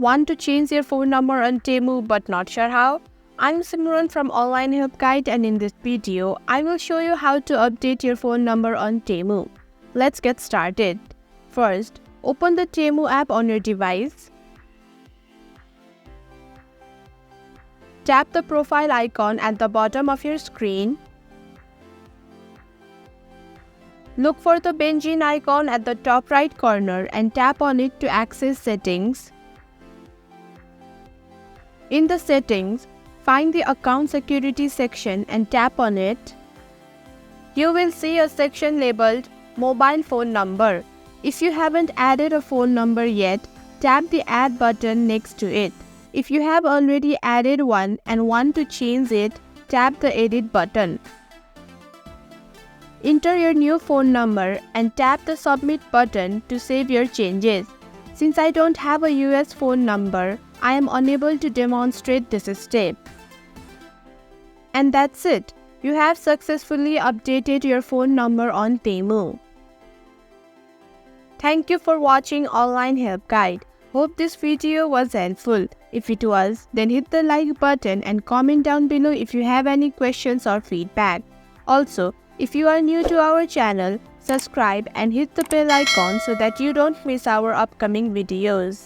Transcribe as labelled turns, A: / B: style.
A: Want to change your phone number on Temu but not sure how? I'm Simran from Online Help Guide, and in this video, I will show you how to update your phone number on Temu. Let's get started. First, open the Temu app on your device. Tap the profile icon at the bottom of your screen. Look for the benzene icon at the top right corner and tap on it to access settings. In the settings, find the account security section and tap on it. You will see a section labeled mobile phone number. If you haven't added a phone number yet, tap the add button next to it. If you have already added one and want to change it, tap the edit button. Enter your new phone number and tap the submit button to save your changes. Since I don't have a US phone number, I am unable to demonstrate this step. And that's it. You have successfully updated your phone number on Temu. Thank you for watching Online Help Guide. Hope this video was helpful. If it was, then hit the like button and comment down below if you have any questions or feedback. Also, if you are new to our channel, subscribe and hit the bell icon so that you don't miss our upcoming videos.